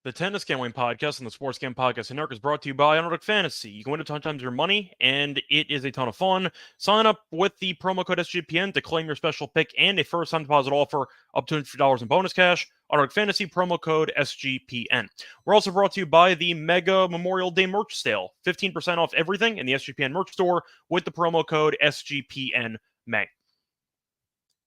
The Tennis Gambling Podcast and the Sports Gambling Podcast Network is brought to you by Underdog Fantasy. You can win a ton of times your money, and it is a ton of fun. Sign up with the promo code SGPN to claim your special pick and a first-time deposit offer up to $50 in bonus cash. Underdog Fantasy, promo code SGPN. We're also brought to you by the Mega Memorial Day merch sale. 15% off everything in the SGPN merch store with the promo code SGPNMay.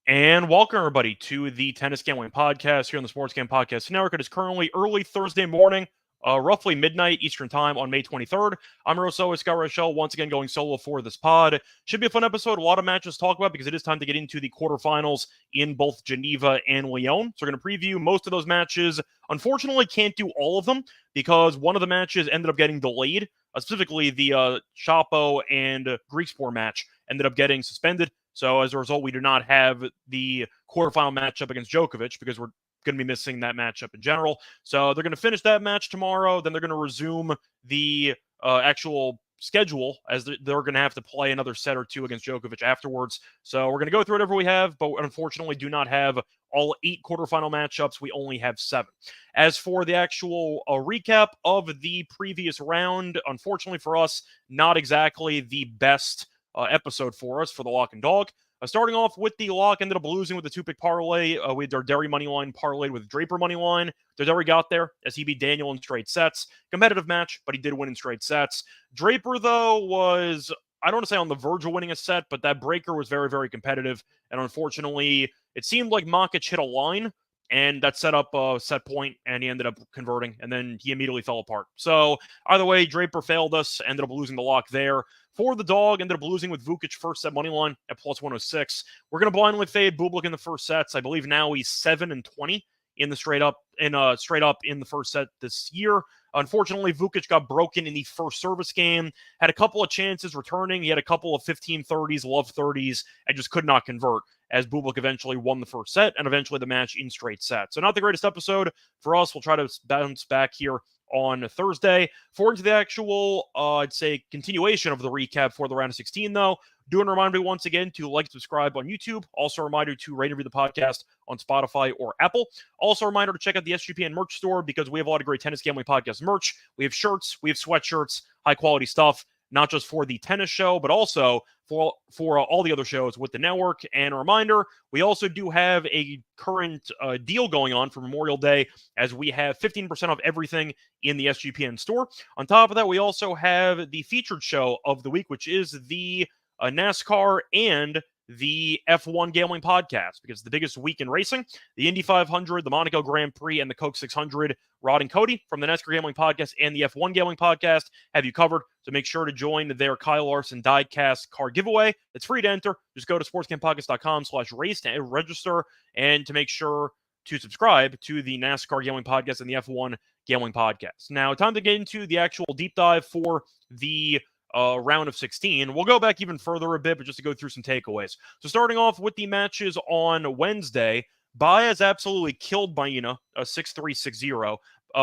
And welcome, everybody, to the Tennis Gambling Podcast here on the Sports Gambling Podcast Network. It is currently early Thursday morning, roughly midnight Eastern Time on May 23rd. I'm your host, Scott Reichel, once again going solo for this pod. Should be a fun episode, a lot of matches to talk about because it is time to get into the quarterfinals in both Geneva and Lyon. So we're going to preview most of those matches. Unfortunately, can't do all of them because one of the matches ended up getting delayed. Specifically, the Chapo and Greek Sport match ended up getting suspended. So as a result, we do not have the quarterfinal matchup against Djokovic because we're going to be missing that matchup in general. So they're going to finish that match tomorrow. Then they're going to resume the actual schedule as they're going to have to play another set or two against Djokovic afterwards. So we're going to go through whatever we have, but unfortunately do not have all 8 quarterfinal matchups. We only have 7. As for the actual recap of the previous round, unfortunately for us, not exactly the best episode for us for the lock and dog. Starting off with the lock, ended up losing with the 2-pick parlay. We had our Derry money line parlayed with Draper money line. Derry got there as he beat Daniel in straight sets. Competitive match, but he did win in straight sets. Draper, though, was, I don't want to say on the verge of winning a set, but that breaker was very, very competitive. And unfortunately, it seemed like Makic hit a line, and that set up a set point, and he ended up converting, and then he immediately fell apart. So either way, Draper failed us, ended up losing the lock there. For the dog, ended up losing with Vukic first set money line at plus 106. We're going to blindly fade Bublik in the first sets. I believe now he's 7-20 in the straight up in the first set this year. Unfortunately, Vukic got broken in the first service game. Had a couple of chances returning. He had a couple of 15-30s, love 30s, and just could not convert as Bublik eventually won the first set and eventually the match in straight set. So not the greatest episode for us. We'll try to bounce back here on Thursday. Forward to the actual, I'd say, continuation of the recap for the round of 16, though. Do want to remind me once again to like, subscribe on YouTube. Also a reminder to rate and review the podcast on Spotify or Apple. Also a reminder to check out the SGPN merch store because we have a lot of great Tennis Gambling Podcast merch. We have shirts, we have sweatshirts, high-quality stuff, not just for the tennis show, but also for all the other shows with the network. And a reminder, we also do have a current deal going on for Memorial Day as we have 15% off everything in the SGPN store. On top of that, we also have the featured show of the week, which is the NASCAR and the F1 Gambling Podcast, because it's the biggest week in racing. The Indy 500, the Monaco Grand Prix, and the Coke 600. Rod and Cody from the NASCAR Gambling Podcast and the F1 Gambling Podcast have you covered. So make sure to join their Kyle Larson Diecast car giveaway. It's free to enter. Just go to sportsgampodcast.com/race to register and to make sure to subscribe to the NASCAR Gambling Podcast and the F1 Gambling Podcast. Now, time to get into the actual deep dive for the round of 16. We'll go back even further a bit, but just to go through some takeaways. So starting off with the matches on Wednesday, Baez absolutely killed Baena, 6-3, 6-0.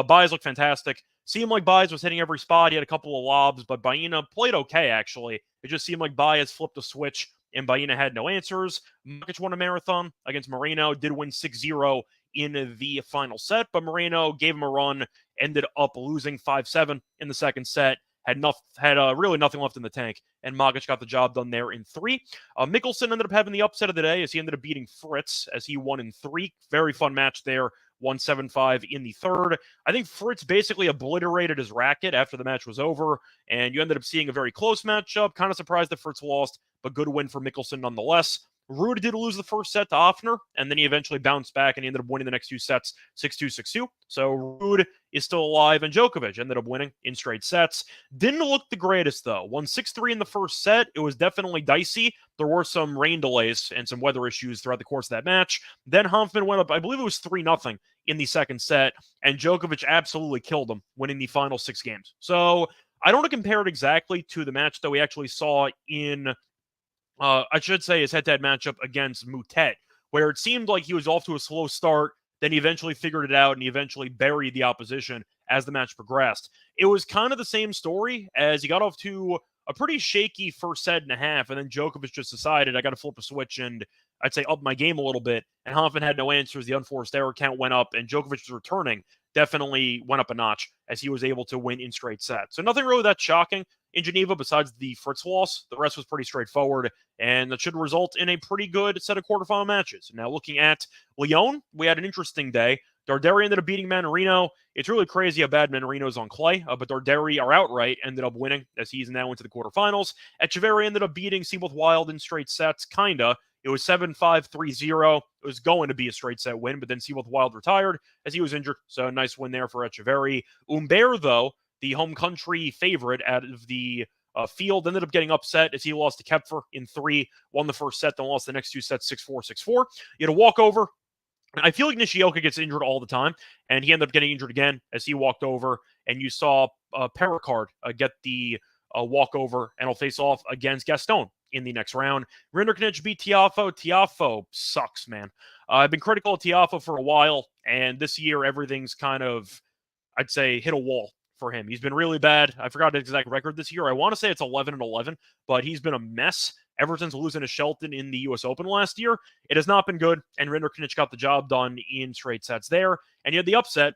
Baez looked fantastic. Seemed like Baez was hitting every spot. He had a couple of lobs, but Baena played okay, actually. It just seemed like Baez flipped a switch, and Baena had no answers. Makic won a marathon against Moreno, did win 6-0 in the final set, but Moreno gave him a run, ended up losing 5-7 in the second set. Had really nothing left in the tank, and Makic got the job done there in 3. Mickelson ended up having the upset of the day as he ended up beating Fritz as he won in 3. Very fun match there, 1-7-5 in the third. I think Fritz basically obliterated his racket after the match was over, and you ended up seeing a very close matchup. Kind of surprised that Fritz lost, but good win for Mickelson nonetheless. Ruud did lose the first set to Offner, and then he eventually bounced back, and he ended up winning the next 2 sets, 6-2, 6-2. So Ruud is still alive, and Djokovic ended up winning in straight sets. Didn't look the greatest, though. Won 6-3 in the first set. It was definitely dicey. There were some rain delays and some weather issues throughout the course of that match. Then Hanfmann went up, I believe it was 3-0 in the second set, and Djokovic absolutely killed him, winning the final 6 games. So I don't want to compare it exactly to the match that we actually saw in I should say his head-to-head matchup against Moutet, where it seemed like he was off to a slow start, then he eventually figured it out, and he eventually buried the opposition as the match progressed. It was kind of the same story as he got off to a pretty shaky first set and a half, and then Djokovic just decided, I got to flip a switch and I'd say up my game a little bit, and Hanfmann had no answers. The unforced error count went up, and Djokovic was returning definitely went up a notch as he was able to win in straight sets. So nothing really that shocking in Geneva besides the Fritz loss. The rest was pretty straightforward, and that should result in a pretty good set of quarterfinal matches. Now, looking at Lyon, we had an interesting day. Darderi ended up beating Mannarino. It's really crazy how bad Mannarino's on clay, but Darderi are outright ended up winning as he's now into the quarterfinals. Etcheverry ended up beating Seaboth Wild in straight sets, kinda. It was 7-5, 3-0. It was going to be a straight set win, but then Seaboth Wild retired as he was injured. So a nice win there for Etcheverry. Humbert, though, the home country favorite out of the field, ended up getting upset as he lost to Kepfer in 3, won the first set, then lost the next 2 sets 6-4, 6-4. He had a walkover. I feel like Nishioka gets injured all the time, and he ended up getting injured again as he walked over, and you saw Pericard get the walkover, and he'll face off against Gaston in the next round. Rinderknecht beat Tiafoe. Tiafoe sucks, man. I've been critical of Tiafoe for a while, and this year everything's kind of, I'd say, hit a wall for him. He's been really bad. I forgot his exact record this year. I want to say it's 11-11, but he's been a mess ever since losing to Shelton in the US Open last year. It has not been good, and Rinderknecht got the job done in straight sets there. And you had the upset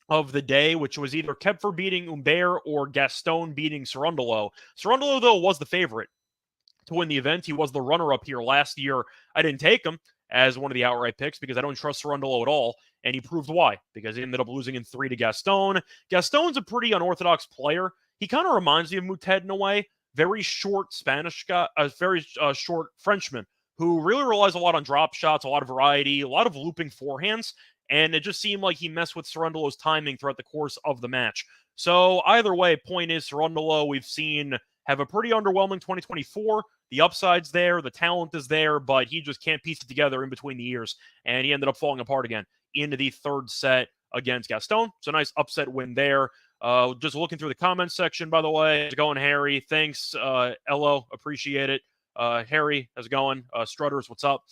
of the day, which was either Kepfer beating Humbert or Gaston beating Cerundolo. Cerundolo, though, was the favorite to win the event. He was the runner-up here last year. I didn't take him as one of the outright picks because I don't trust Cerundolo at all, and he proved why, because he ended up losing in 3 to Gaston. Gaston's a pretty unorthodox player. He kind of reminds me of Moutet in a way. Very short Spanish guy, very short Frenchman who really relies a lot on drop shots, a lot of variety, a lot of looping forehands, and it just seemed like he messed with Cerundolo's timing throughout the course of the match. So either way, point is Cerundolo we've seen have a pretty underwhelming 2024. The upside's there, the talent is there, but he just can't piece it together in between the years, and he ended up falling apart again into the third set against Gaston. So nice upset win there. Just looking through the comments section, by the way. How's it going, Harry? Thanks, Ello. Appreciate it. Harry, how's it going? Strutters, what's up?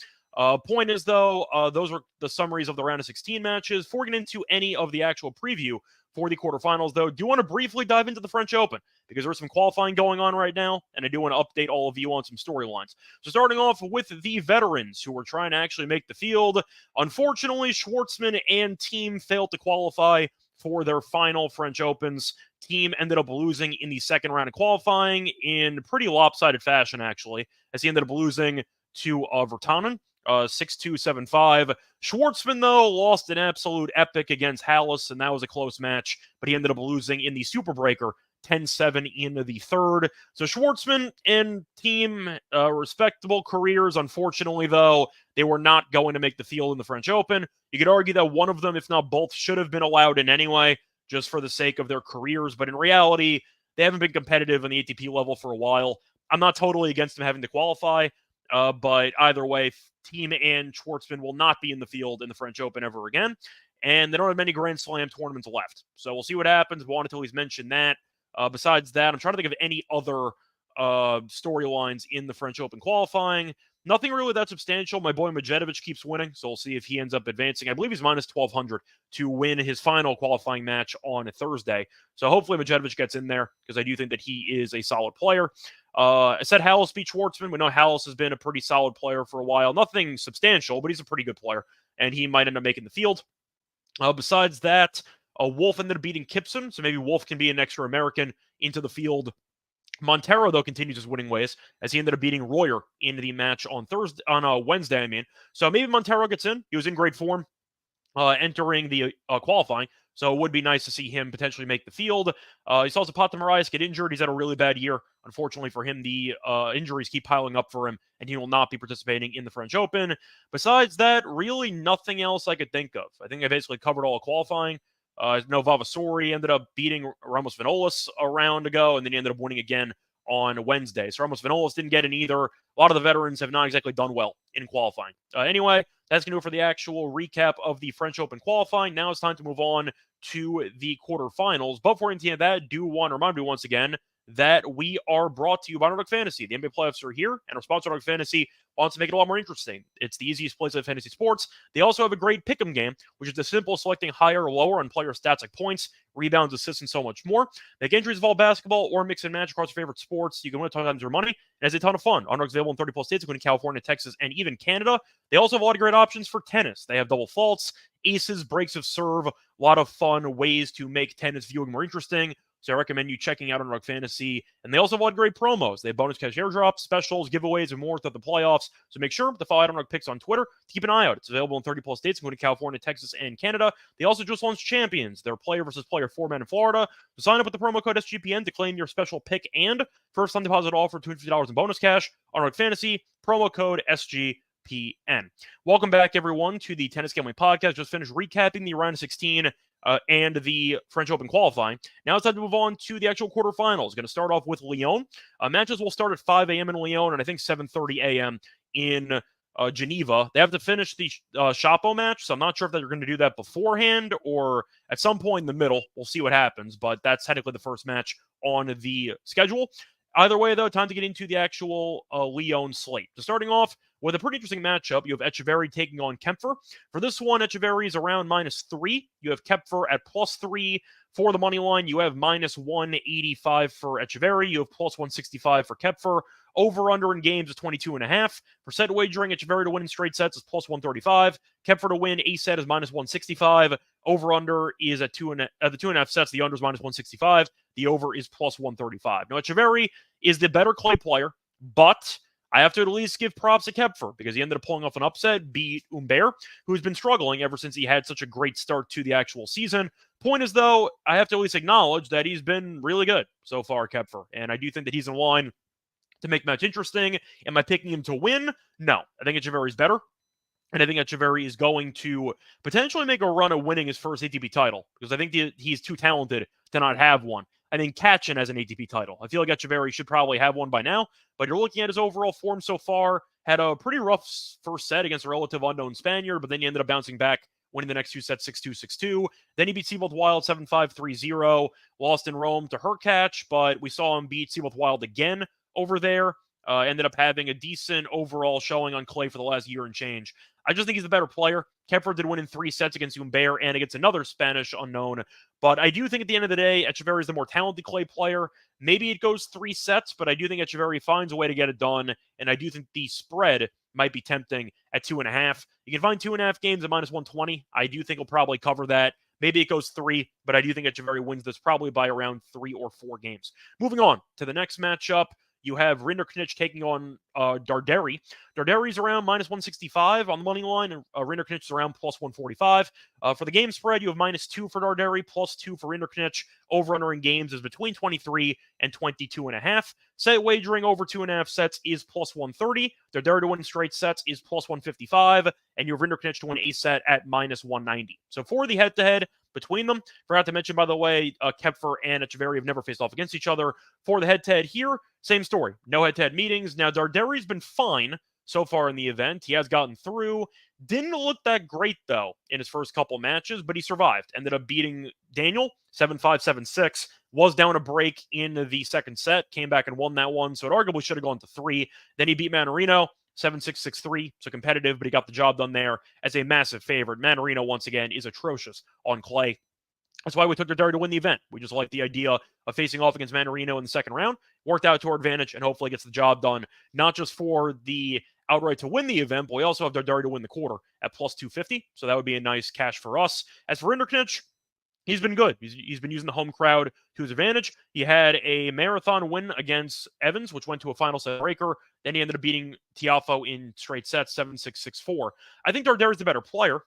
Point is, though, those were the summaries of the round of 16 matches. Before we get into any of the actual preview for the quarterfinals, though, do want to briefly dive into the French Open because there's some qualifying going on right now, and I do want to update all of you on some storylines. So starting off with the veterans who are trying to actually make the field. Unfortunately, Schwartzman and team failed to qualify for their final French Opens. Team ended up losing in the second round of qualifying in pretty lopsided fashion, actually, as he ended up losing to Virtanen, 6-2, 7-5. Schwartzman, though, lost an absolute epic against Hallis, and that was a close match, but he ended up losing in the Super Breaker, 10-7 in the third. So Schwartzman and team, respectable careers. Unfortunately, though, they were not going to make the field in the French Open. You could argue that one of them, if not both, should have been allowed in anyway, just for the sake of their careers. But in reality, they haven't been competitive on the ATP level for a while. I'm not totally against them having to qualify, but either way, team and Schwartzman will not be in the field in the French Open ever again. And they don't have many Grand Slam tournaments left. So we'll see what happens. Wanted to at least mention that. Besides that, I'm trying to think of any other storylines in the French Open qualifying. Nothing really that substantial. My boy Medvedev keeps winning, so we'll see if he ends up advancing. I believe he's minus 1,200 to win his final qualifying match on Thursday. So hopefully Medvedev gets in there because I do think that he is a solid player. I said Hallis beat Schwartzman. We know Hallis has been a pretty solid player for a while. Nothing substantial, but he's a pretty good player, and he might end up making the field. Besides that, Wolf ended up beating Kipson, so maybe Wolf can be an extra American into the field. Montero, though, continues his winning ways as he ended up beating Royer in the match on Wednesday. So maybe Montero gets in. He was in great form entering the qualifying, so it would be nice to see him potentially make the field. He saw Zapata Moraes get injured. He's had a really bad year. Unfortunately for him, the injuries keep piling up for him, and he will not be participating in the French Open. Besides that, really nothing else I could think of. I think I basically covered all of qualifying. Vavasori ended up beating Ramos Vinolas a round ago, and then he ended up winning again on Wednesday. So Ramos Vinolas didn't get in either. A lot of the veterans have not exactly done well in qualifying. Anyway, that's going to do it for the actual recap of the French Open qualifying. Now it's time to move on to the quarterfinals. But before we get into that, do want to remind you once again that we are brought to you by Nordic Fantasy. The NBA playoffs are here, and our sponsor, Nordic Fantasy, wants to make it a lot more interesting. It's the easiest place of fantasy sports. They also have a great pick'em game, which is the simple selecting higher or lower on player stats like points, rebounds, assists, and so much more. Make entries of all basketball or mix and match across your favorite sports. You can win a ton of times your money. It has a ton of fun. Underdogs available in 30 plus states, including California, Texas, and even Canada. They also have a lot of great options for tennis. They have double faults, aces, breaks of serve, a lot of fun ways to make tennis viewing more interesting. So I recommend you checking out Underdog Fantasy. And they also have a lot of great promos. They have bonus cash airdrops, specials, giveaways, and more throughout the playoffs. So make sure to follow Underdog Picks on Twitter to keep an eye out. It's available in 30 plus states, including California, Texas, and Canada. They also just launched Champions, their player versus player format in Florida. So sign up with the promo code SGPN to claim your special pick and first time deposit offer $250 in bonus cash. Underdog Fantasy, promo code SGPN. Welcome back, everyone, to the Tennis Gambling Podcast. Just finished recapping the round of 16 and the French Open qualifying. Now it's time to move on to the actual quarterfinals. Going to start off with Lyon. Matches will start at 5 a.m. in Lyon and I think 7:30 a.m. in Geneva. They have to finish the Chapeau match, so I'm not sure if they're going to do that beforehand or at some point in the middle. We'll see what happens, but that's technically the first match on the schedule. Either way, though, time to get into the actual Lyon slate. So starting off with a pretty interesting matchup, you have Etcheverry taking on Kempfer. For this one, Etcheverry is around -3. You have Kempfer at +3 for the money line. You have -185 for Etcheverry. You have +165 for Kempfer. Over/under in games is 22.5. For set wagering, Etcheverry to win in straight sets is +135. Kempfer to win a set is -165. Over/under is at the 2.5 sets. The under is -165. The over is +135. Now, Etcheverry is the better clay player, but I have to at least give props to Kempfer because he ended up pulling off an upset, beat Humbert, who's been struggling ever since he had such a great start to the actual season. Point is, though, I have to at least acknowledge that he's been really good so far, Kempfer, and I do think that he's in line to make the match interesting. Am I picking him to win? No. I think Etcheverry's better. And I think Etcheverry is going to potentially make a run at winning his first ATP title because I think he's too talented to not have one. I think Kachin has an ATP title. I feel like Etcheverry should probably have one by now, but you're looking at his overall form so far. Had a pretty rough first set against a relative unknown Spaniard, but then he ended up bouncing back, winning the next two sets 6-2, 6-2. Then he beat Seabolt Wild 7-5, 3-0, lost in Rome to Hurkacz, but we saw him beat Seabolt Wild again over there. Ended up having a decent overall showing on clay for the last year and change. I just think he's the better player. Kempfer did win in 3 sets against Humbert and against another Spanish unknown. But I do think at the end of the day, Etcheverry is the more talented clay player. Maybe it goes 3 sets, but I do think Etcheverry finds a way to get it done. And I do think the spread might be tempting at 2.5. You can find 2.5 games at -120. I do think he'll probably cover that. Maybe it goes 3, but I do think Etcheverry wins this probably by around 3 or 4 games. Moving on to the next matchup. You have Rinderknech taking on Darderi. Darderi's around -165 on the money line, and Rinderknech is around +145. For the game spread, you have -2 for Darderi, +2 for Rinderknech. Over/under in games is between 23 and 22.5. Set wagering over 2.5 sets is +130. Darderi to win straight sets is +155, and you have Rinderknech to win a set at -190. So for the head-to-head between them, forgot to mention, by the way, Kempfer and Etcheverry have never faced off against each other. For the head-to-head here, same story. No head-to-head meetings. Now, Darderi's been fine so far in the event. He has gotten through. Didn't look that great, though, in his first couple matches, but he survived. Ended up beating Daniel 7-5, 7-6. Was down a break in the second set. Came back and won that one, so it arguably should have gone to 3. Then he beat Mannarino 7-6, 6-3. So competitive, but he got the job done there as a massive favorite. Mannarino, once again, is atrocious on clay. That's why we took Darderi to win the event. We just like the idea of facing off against Mannarino in the second round. Worked out to our advantage and hopefully gets the job done, not just for the outright to win the event, but we also have Darderi to win the quarter at +250. So that would be a nice cash for us. As for Rinderknech, he's been good. He's been using the home crowd to his advantage. He had a marathon win against Evans, which went to a final set breaker. Then he ended up beating Tiafoe in straight sets, 7-6, 6-4. I think Darderi's the better player.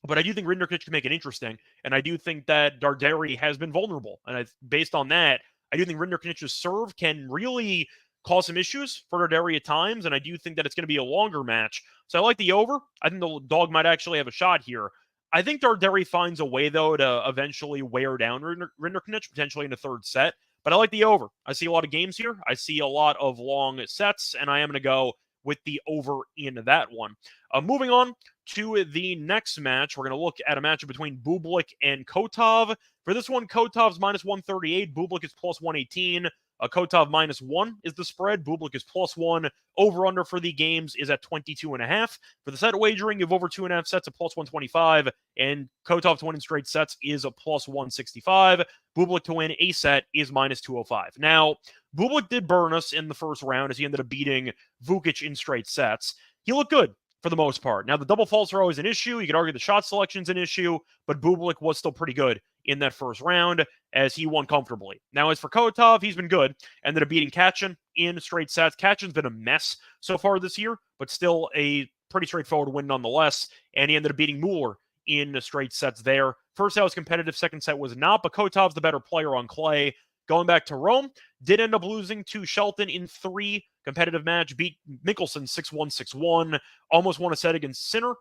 But I do think Rinderknech can make it interesting, and I do think that Darderi has been vulnerable. And based on that, I do think Rinderknech's serve can really cause some issues for Darderi at times, and I do think that it's going to be a longer match. So I like the over. I think the dog might actually have a shot here. I think Darderi finds a way, though, to eventually wear down Rinderknech, potentially in the third set. But I like the over. I see a lot of games here. I see a lot of long sets, and I am going to go with the over in that one. Moving on to the next match, we're going to look at a matchup between Bublik and Kotov. For this one, Kotov's -138. Bublik is +118. Kotov -1 is the spread. Bublik is +1. Over-under for the games is at 22.5. For the set wagering, you have over 2.5 sets at +125, and Kotov to win in straight sets is a +165. Bublik to win a set is -205. Now, Bublik did burn us in the first round as he ended up beating Vukic in straight sets. He looked good for the most part. Now, the double faults are always an issue. You could argue the shot selection's an issue, but Bublik was still pretty good in that first round as he won comfortably. Now, as for Kotov, he's been good. Ended up beating Kachin in straight sets. Kachin's been a mess so far this year, but still a pretty straightforward win nonetheless. And he ended up beating Mueller in the straight sets there. First set was competitive, second set was not, but Kotov's the better player on clay. Going back to Rome, did end up losing to Shelton in 3. Competitive match, beat Mickelson 6-1, 6-1. Almost won a set against Sinner.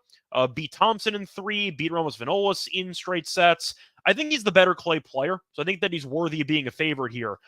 Beat Thompson in 3. Beat Ramos Vinolas in straight sets. I think he's the better clay player, so I think that he's worthy of being a favorite here.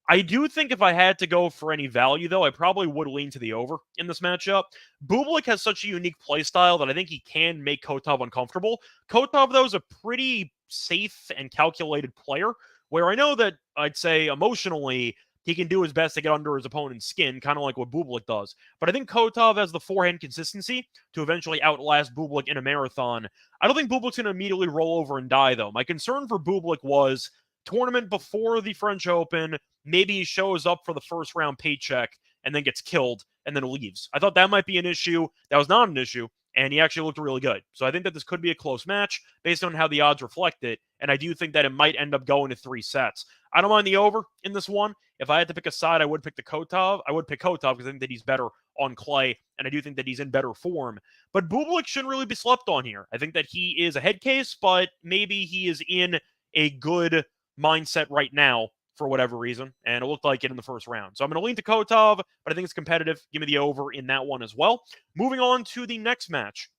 I do think if I had to go for any value, though, I probably would lean to the over in this matchup. Bublik has such a unique play style that I think he can make Kotov uncomfortable. Kotov, though, is a pretty safe and calculated player, where I know that I'd say emotionally he can do his best to get under his opponent's skin, kind of like what Bublik does. But I think Kotov has the forehand consistency to eventually outlast Bublik in a marathon. I don't think Bublik's going to immediately roll over and die, though. My concern for Bublik was tournament before the French Open, maybe he shows up for the first round paycheck and then gets killed and then leaves. I thought that might be an issue. That was not an issue, and he actually looked really good. So I think that this could be a close match based on how the odds reflect it, and I do think that it might end up going to 3 sets. I don't mind the over in this one. If I had to pick a side, I would pick Kotov. I would pick Kotov because I think that he's better on clay, and I do think that he's in better form. But Bublik shouldn't really be slept on here. I think that he is a head case, but maybe he is in a good mindset right now for whatever reason, and it looked like it in the first round. So I'm going to lean to Kotov, but I think it's competitive. Give me the over in that one as well. Moving on to the next match.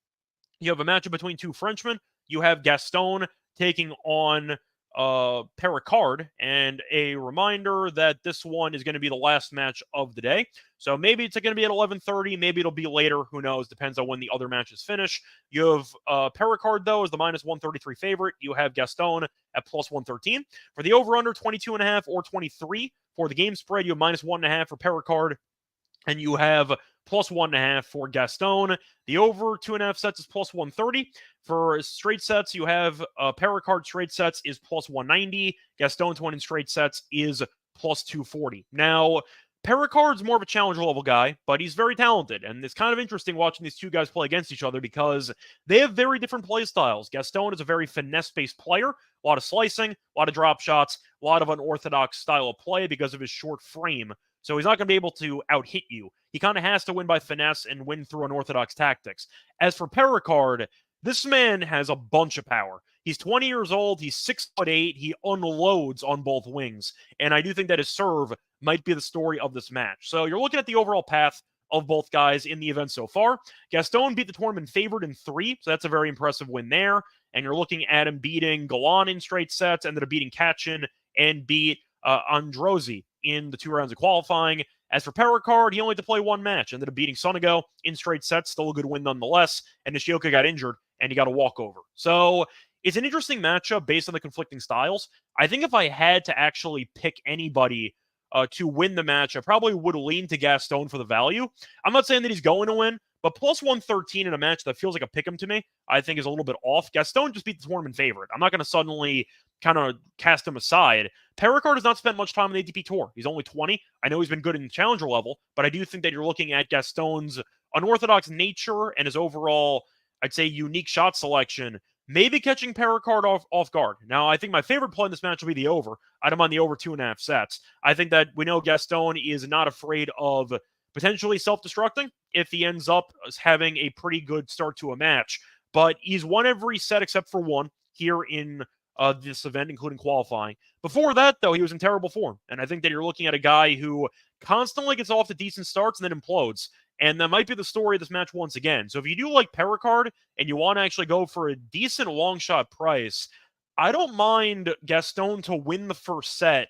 You have a matchup between 2 Frenchmen. You have Gaston taking on Pericard, and a reminder that this one is going to be the last match of the day. So maybe it's going to be at 11:30, maybe it'll be later, who knows, depends on when the other matches finish. You have Pericard, though, as the -133 favorite. You have Gaston at +113. For the over-under, 22.5 or 23. For the game spread, you have -1.5 for Pericard, and you have +1.5 for Gaston. The over 2.5 sets is +130. For straight sets, you have Pericard straight sets is +190. Gaston to win in straight sets is +240. Now, Pericard's more of a challenger level guy, but he's very talented. And it's kind of interesting watching these two guys play against each other because they have very different play styles. Gaston is a very finesse-based player, a lot of slicing, a lot of drop shots, a lot of unorthodox style of play because of his short frame. So he's not going to be able to out-hit you. He kind of has to win by finesse and win through unorthodox tactics. As for Pericard, this man has a bunch of power. He's 20 years old. He's 6'8". He unloads on both wings. And I do think that his serve might be the story of this match. So you're looking at the overall path of both guys in the event so far. Gaston beat the tournament favored in 3, so that's a very impressive win there. And you're looking at him beating Galan in straight sets, ended up beating Kachin, and beat Androzzi in the 2 rounds of qualifying. As for Pericard, he only had to play 1 match, ended up beating Sonego in straight sets, still a good win nonetheless, and Nishioka got injured, and he got a walkover. So it's an interesting matchup based on the conflicting styles. I think if I had to actually pick anybody to win the match, I probably would lean to Gaston for the value. I'm not saying that he's going to win, but +113 in a match that feels like a pick'em to me, I think is a little bit off. Gaston just beat the tournament favorite. I'm not going to suddenly kind of cast him aside. Pericard has not spent much time on the ATP Tour. He's only 20. I know he's been good in the challenger level, but I do think that you're looking at Gaston's unorthodox nature and his overall, I'd say, unique shot selection, maybe catching Pericard off guard. Now, I think my favorite play in this match will be the over. I don't mind the over 2.5 sets. I think that we know Gaston is not afraid of potentially self-destructing if he ends up having a pretty good start to a match. But he's won every set except for 1 here in this event, including qualifying. Before that, though, he was in terrible form. And I think that you're looking at a guy who constantly gets off to decent starts and then implodes. And that might be the story of this match once again. So if you do like Pericard and you want to actually go for a decent long shot price, I don't mind Gaston to win the first set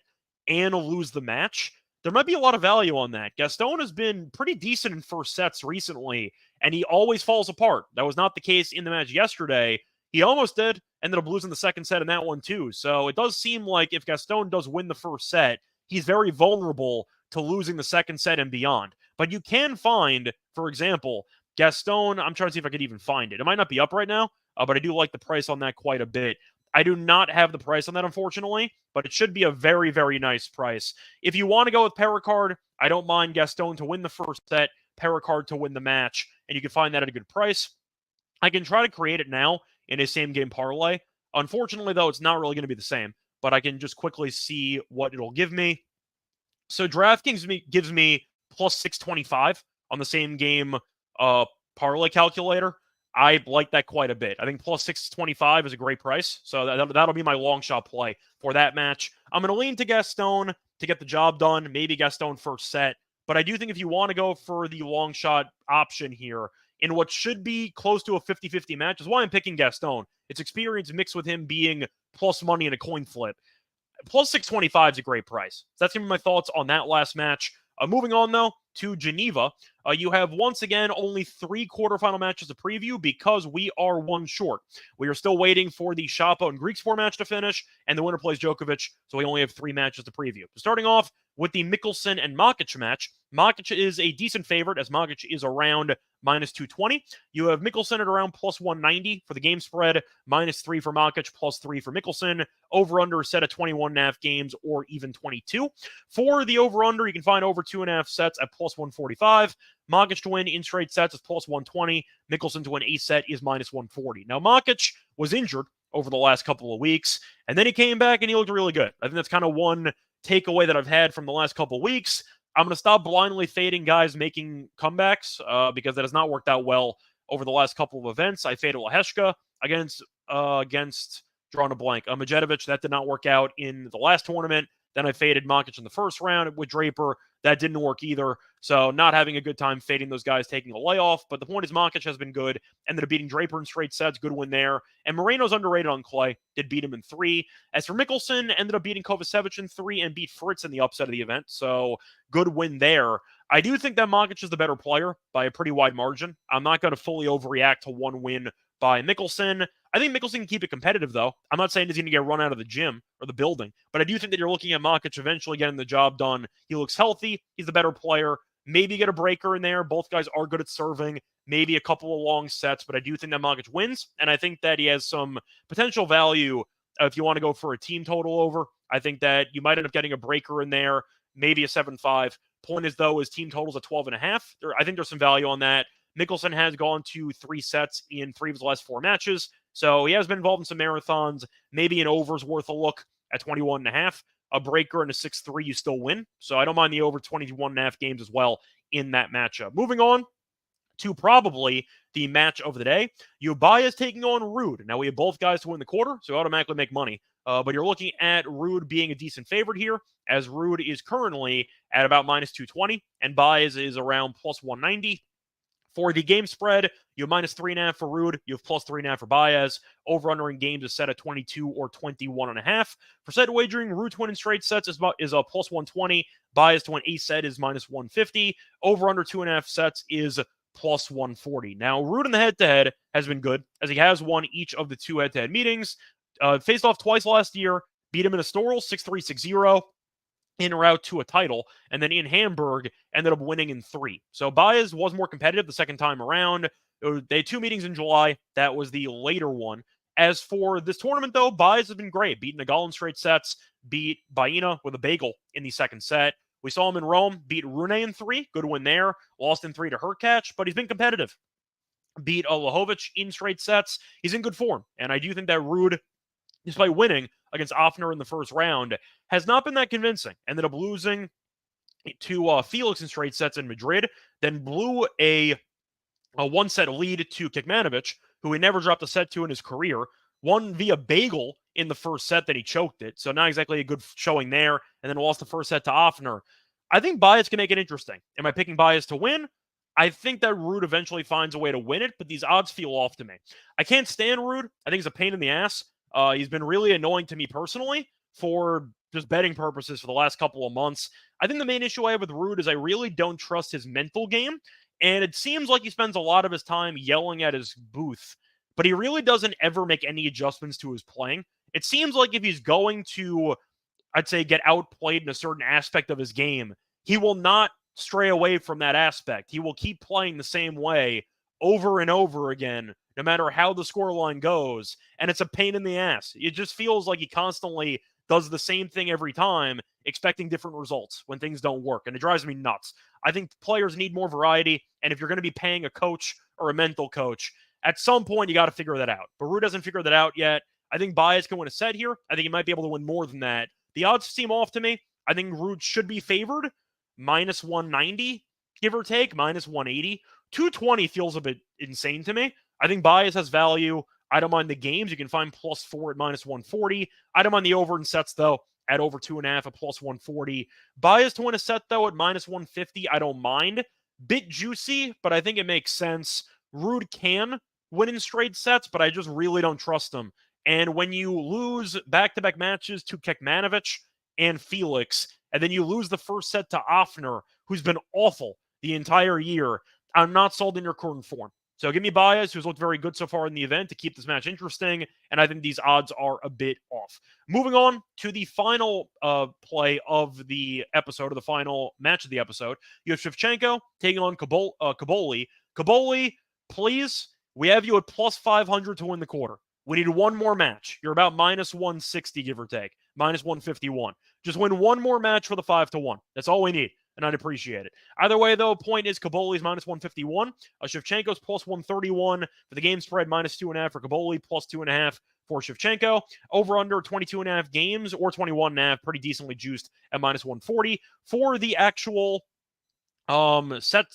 and lose the match. There might be a lot of value on that. Gaston has been pretty decent in first sets recently, and he always falls apart. That was not the case in the match yesterday. He almost did, ended up losing the second set in that one too. So it does seem like if Gaston does win the first set, he's very vulnerable to losing the second set and beyond. But you can find, for example, Gaston. I'm trying to see if I could even find it. It might not be up right now, but I do like the price on that quite a bit. I do not have the price on that, unfortunately, but it should be a very, very nice price. If you want to go with Pericard, I don't mind Gaston to win the first set, Pericard to win the match, and you can find that at a good price. I can try to create it now in a same-game parlay. Unfortunately, though, it's not really going to be the same, but I can just quickly see what it'll give me. So DraftKings gives me plus 625 on the same game parlay calculator. I like that quite a bit. I think plus 625 is a great price. So that'll be my long shot play for that match. I'm going to lean to Gaston to get the job done. Maybe Gaston first set. But I do think if you want to go for the long shot option here in what should be close to a 50-50 match, is why I'm picking Gaston. It's experience mixed with him being plus money in a coin flip. Plus 625 is a great price. So that's going to be my thoughts on that last match. Moving on, though, to Geneva. You have, once again, only 3 quarterfinal matches to preview because we are one short. We are still waiting for the Shapo and Griekspoor match to finish, and the winner plays Djokovic, so we only have 3 matches to preview. So starting off with the Mickelson and Makic match. Makic is a decent favorite, as Makic is around minus 220. You have Mickelson at around plus 190 for the game spread, minus 3 for Makic, plus 3 for Mickelson. Over-under set at 21.5 games or even 22. For the over-under, you can find over 2.5 sets at plus 145. Makic to win in straight sets is plus 120. Mickelson to win a set is minus 140. Now, Makic was injured over the last couple of weeks, and then he came back and he looked really good. I think that's kind of one takeaway that I've had from the last couple of weeks. I'm going to stop blindly fading guys making comebacks because that has not worked out well over the last couple of events. I faded Leheshka against drawing a blank. Medjedovic, that did not work out in the last tournament. Then I faded Makic in the first round with Draper. That didn't work either. So not having a good time fading those guys taking a layoff. But the point is Makic has been good. Ended up beating Draper in straight sets. Good win there. And Moreno's underrated on clay. Did beat him in 3. As for Mickelson, ended up beating Kovacevic in 3 and beat Fritz in the upset of the event. So good win there. I do think that Makic is the better player by a pretty wide margin. I'm not going to fully overreact to one win by Mickelson. I think Mickelson can keep it competitive, though. I'm not saying he's going to get run out of the gym or the building, but I do think that you're looking at Makic eventually getting the job done. He looks healthy. He's the better player. Maybe get a breaker in there. Both guys are good at serving. Maybe a couple of long sets, but I do think that Makic wins, and I think that he has some potential value if you want to go for a team total over. I think that you might end up getting a breaker in there, maybe a 7-5. Point is, though, his team total's at 12.5. I think there's some value on that. Mickelson has gone to 3 sets in 3 of his last 4 matches. So he has been involved in some marathons. Maybe an over's worth a look at 21.5. A breaker and a 6-3, you still win. So I don't mind the over 21.5 games as well in that matchup. Moving on to probably the match of the day. Baez taking on Ruud. Now we have both guys to win the quarter, so automatically make money. But you're looking at Ruud being a decent favorite here, as Ruud is currently at about minus 220, and Baez is around plus 190. For the game spread, you have minus 3.5 for Ruud. You have plus 3.5 for Baez. Over-under in games is set at 22 or 21.5. For set wagering, Ruud to win in straight sets is a plus 120. Baez to win a set is minus 150. Over-under 2.5 sets is plus 140. Now, Ruud in the head-to-head has been good, as he has won each of the 2 head-to-head meetings. Faced off twice last year. Beat him in Estoril, 6-3, 6-0. En route to a title, and then in Hamburg ended up winning in 3. So Baez was more competitive the second time around. They had 2 meetings in July. That was the later one. As for this tournament, though, Baez has been great. Beat Nagal in straight sets, beat Baena with a bagel in the second set. We saw him in Rome, beat Rune in 3. Good win there. Lost in 3 to Hurkacz, but he's been competitive. Beat Olahovic in straight sets. He's in good form, and I do think that Ruud, despite winning against Offner in the first round, has not been that convincing. Ended up losing to Felix in straight sets in Madrid, then blew a 1-set lead to Kekmanovic, who he never dropped a set to in his career. Won via bagel in the first set, then he choked it. So not exactly a good showing there, and then lost the first set to Offner. I think Baez can make it interesting. Am I picking Baez to win? I think that Ruud eventually finds a way to win it, but these odds feel off to me. I can't stand Ruud. I think he's a pain in the ass. He's been really annoying to me personally for just betting purposes for the last couple of months. I think the main issue I have with Ruud is I really don't trust his mental game, and it seems like he spends a lot of his time yelling at his booth, but he really doesn't ever make any adjustments to his playing. It seems like if he's going to I'd say, get outplayed in a certain aspect of his game, he will not stray away from that aspect. He will keep playing the same way over and over again, no matter how the scoreline goes. And it's a pain in the ass. It just feels like he constantly does the same thing every time, expecting different results when things don't work. And it drives me nuts. I think players need more variety. And if you're going to be paying a coach or a mental coach, at some point you got to figure that out. But Ruud doesn't figure that out yet. I think Baez can win a set here. I think he might be able to win more than that. The odds seem off to me. I think Ruud should be favored. Minus 190, give or take, minus 180. 220 feels a bit insane to me. I think Baez has value. I don't mind the games. You can find +4 at minus 140. I don't mind the over in sets, though, at over 2.5 at plus 140. Baez to win a set, though, at minus 150. I don't mind. Bit juicy, but I think it makes sense. Ruud can win in straight sets, but I just really don't trust him. And when you lose back-to-back matches to Kekmanovic and Felix, and then you lose the first set to Offner, who's been awful the entire year, I'm not sold in your current form. So give me Baez, who's looked very good so far in the event, to keep this match interesting, and I think these odds are a bit off. Moving on to the final play of the episode, or the final match of the episode, you have Shevchenko taking on Caboli. Caboli, please, we have you at plus 500 to win the quarter. We need one more match. You're about minus 160, give or take. Minus 151. Just win one more match for the 5-1. That's all we need, and I'd appreciate it. Either way, though, point is Caboli's minus 151. Shevchenko's plus 131 for the game spread, minus 2.5 for Caboli, plus 2.5 for Shevchenko. Over under 22.5 games or 21.5, pretty decently juiced at minus 140. For the actual set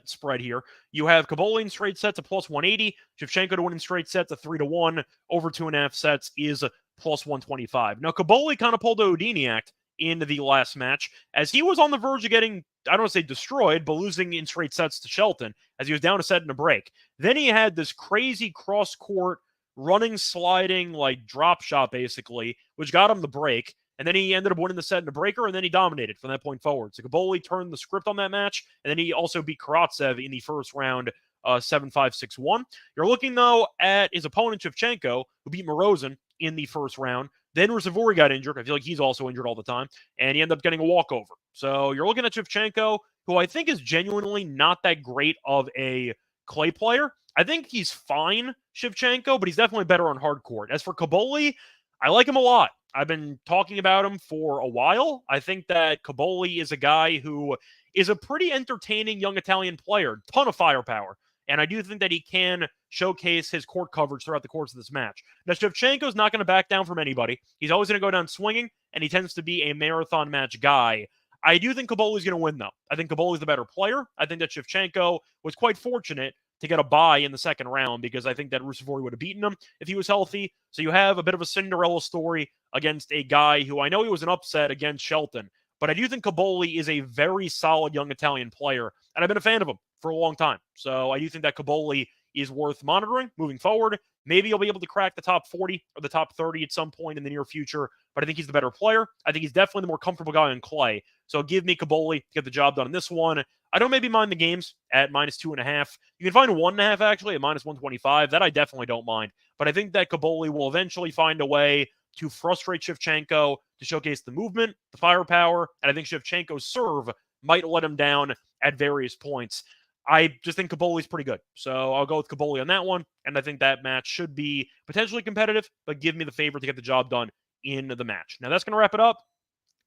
spread here, you have Caboli in straight sets at plus 180, Shevchenko to win in straight sets at 3-1, over 2.5 sets is plus 125. Now, Caboli kind of pulled a Houdini act in the last match, as he was on the verge of getting, I don't want to say destroyed, but losing in straight sets to Shelton, as he was down a set in a break. Then he had this crazy cross-court, running, sliding, like drop shot, basically, which got him the break. And then he ended up winning the set in a breaker, and then he dominated from that point forward. So Caboli turned the script on that match, and then he also beat Karatsev in the first round, 7-5, 6-1. You're looking, though, at his opponent, Shevchenko, who beat Morozin in the first round. Then Ruusuvuori got injured. I feel like he's also injured all the time, and he ended up getting a walkover. So you're looking at Shevchenko, who I think is genuinely not that great of a clay player. I think he's fine, Shevchenko, but he's definitely better on hard court. As for Caboli, I like him a lot. I've been talking about him for a while. I think that Caboli is a guy who is a pretty entertaining young Italian player, ton of firepower. And I do think that he can showcase his court coverage throughout the course of this match. Now, Shevchenko's not going to back down from anybody. He's always going to go down swinging, and he tends to be a marathon match guy. I do think Caboli's going to win, though. I think Caboli's the better player. I think that Shevchenko was quite fortunate to get a bye in the second round, because I think that Ruusuvuori would have beaten him if he was healthy. So you have a bit of a Cinderella story against a guy who, I know he was an upset against Shelton, but I do think Caboli is a very solid young Italian player, and I've been a fan of him for a long time. So I do think that Caboli is worth monitoring moving forward. Maybe he'll be able to crack the top 40 or the top 30 at some point in the near future, but I think he's the better player. I think he's definitely the more comfortable guy on clay. So give me Caboli to get the job done in this one. I don't maybe mind the games at minus 2.5. You can find 1.5 actually at minus 125. That I definitely don't mind. But I think that Caboli will eventually find a way to frustrate Shevchenko, to showcase the movement, the firepower, and I think Shevchenko's serve might let him down at various points. I just think Caboli's pretty good. So I'll go with Caboli on that one, and I think that match should be potentially competitive, but give me the favor to get the job done in the match. Now, that's going to wrap it up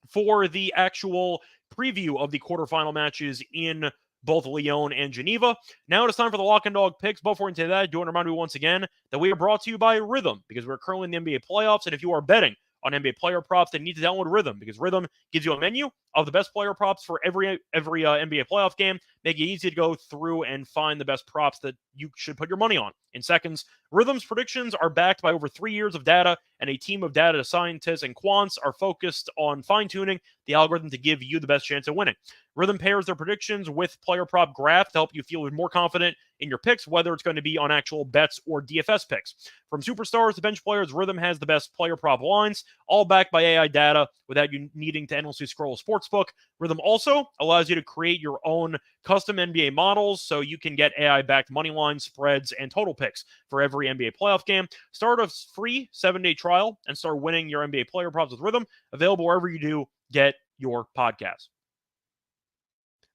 for the actual preview of the quarterfinal matches in both Lyon and Geneva. Now it is time for the Lock and Dog picks. Before we get into that, I do want to remind you once again that we are brought to you by Rhythm, because we're currently in the NBA playoffs, and if you are betting on NBA player props, then you need to download Rhythm, because Rhythm gives you a menu of the best player props for every NBA playoff game, make it easy to go through and find the best props that you should put your money on in seconds. Rhythm's predictions are backed by over 3 years of data, and a team of data scientists and quants are focused on fine-tuning the algorithm to give you the best chance of winning. Rhythm pairs their predictions with player prop graphs to help you feel more confident in your picks, whether it's going to be on actual bets or DFS picks. From superstars to bench players, Rhythm has the best player prop lines, all backed by AI data without you needing to endlessly scroll a sports sportsbook. Rhythm also allows you to create your own custom NBA models so you can get AI-backed money lines, spreads, and total picks for every NBA playoff game. Start a free 7-day trial and start winning your NBA player props with Rhythm. Available wherever you do get your podcast.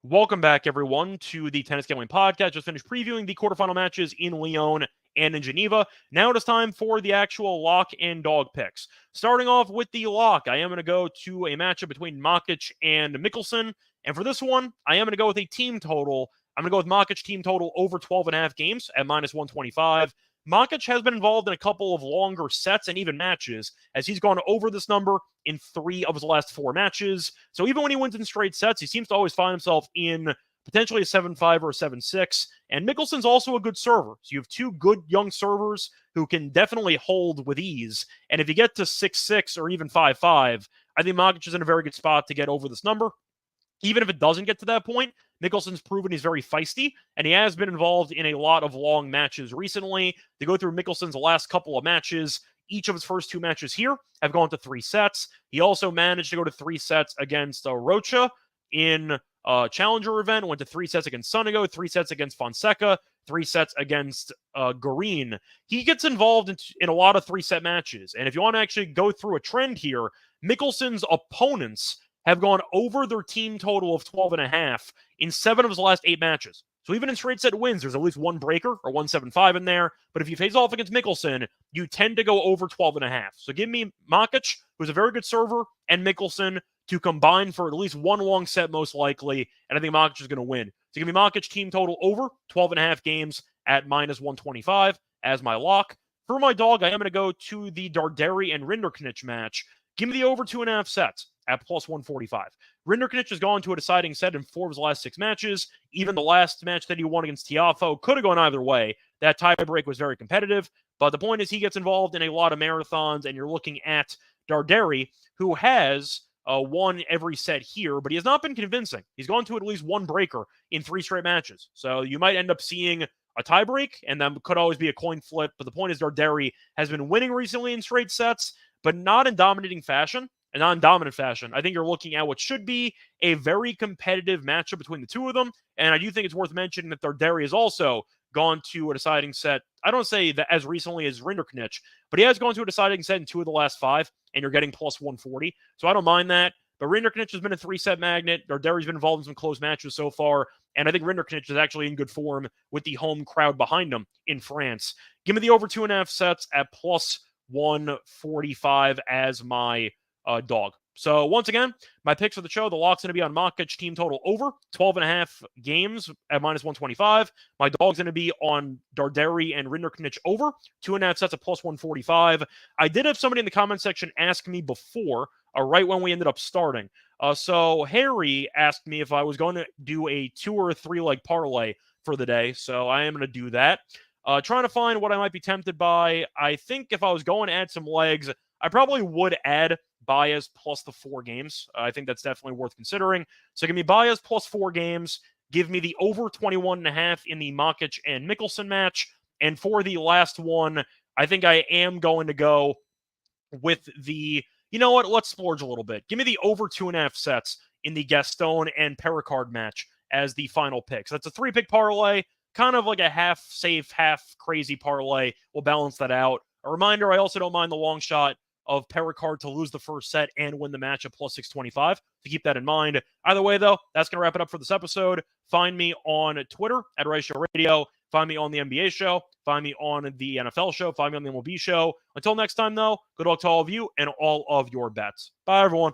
Welcome back, everyone, to the Tennis Gambling Podcast. Just finished previewing the quarterfinal matches in Lyon and in Geneva. Now it is time for the actual lock and dog picks. Starting off with the lock, I am going to go to a matchup between Makic and Mickelson. And for this one, I am going to go with a team total. I'm going to go with Makic team total over 12.5 games at minus 125. Makic has been involved in a couple of longer sets and even matches, as he's gone over this number in 3 of his last 4 matches. So even when he wins in straight sets, he seems to always find himself in potentially a 7-5 or a 7-6. And Mickelson's also a good server. So you have 2 good young servers who can definitely hold with ease. And if you get to 6-6 or even 5-5, I think Makic is in a very good spot to get over this number. Even if it doesn't get to that point, Mickelson's proven he's very feisty, and he has been involved in a lot of long matches recently. To go through Mickelson's last couple of matches, each of his first 2 matches here have gone to 3 sets. He also managed to go to 3 sets against Rocha in a Challenger event, went to 3 sets against Sonego, 3 sets against Fonseca, 3 sets against Garin. He gets involved in a lot of 3-set matches, and if you want to actually go through a trend here, Mickelson's opponents have gone over their team total of 12.5 in 7 of his last 8 matches. So even in straight set wins, there's at least one breaker or 175 in there. But if you face off against Mickelson, you tend to go over 12.5. So give me Makic, who's a very good server, and Mickelson to combine for at least one long set most likely. And I think Makic is going to win. So give me Makic team total over 12.5 games at minus 125 as my lock. For my dog, I am going to go to the Darderi and Rinderknech match. Give me the over 2.5 sets at plus 145. Rinderknech has gone to a deciding set in 4 of his last 6 matches. Even the last match that he won against Tiafoe could have gone either way. That tiebreak was very competitive, but the point is he gets involved in a lot of marathons, and you're looking at Darderi, who has won every set here, but he has not been convincing. He's gone to at least one breaker in 3 straight matches. So you might end up seeing a tiebreak, and then could always be a coin flip. But the point is Darderi has been winning recently in straight sets, but not in dominating fashion. And not in dominant fashion. I think you're looking at what should be a very competitive matchup between the 2 of them. And I do think it's worth mentioning that Darderi has also gone to a deciding set. I don't say that as recently as Rinderknech, but he has gone to a deciding set in 2 of the last 5, and you're getting plus 140. So I don't mind that. But Rinderknech has been a 3-set magnet. Darderi's been involved in some close matches so far. And I think Rinderknech is actually in good form with the home crowd behind him in France. Give me the over 2.5 sets at plus 145 as my dog. So once again, my picks for the show, the lock's going to be on Makic team total over 12.5 games at minus 125. My dog's going to be on Darderi and Rinderknech over 2.5 sets at plus 145. I did have somebody in the comment section ask me before, right when we ended up starting. So Harry asked me if I was going to do a 2 or 3 leg parlay for the day. So I am going to do that. Trying to find what I might be tempted by. I think if I was going to add some legs, I probably would add Baez plus the 4 games. I think that's definitely worth considering. So give me Baez plus 4 games. Give me the over 21.5 in the Makic and Mickelson match. And for the last one, I think I am going to go with the, you know what, let's splurge a little bit. Give me the over 2.5 sets in the Gaston and Pericard match as the final pick. So that's a 3-pick parlay, kind of like a half safe, half crazy parlay. We'll balance that out. A reminder, I also don't mind the long shot of Pericard to lose the first set and win the match at plus 625. To keep that in mind. Either way, though, that's going to wrap it up for this episode. Find me on Twitter at Reichel Radio. Find me on the NBA show. Find me on the NFL show. Find me on the MLB show. Until next time, though, good luck to all of you and all of your bets. Bye, everyone.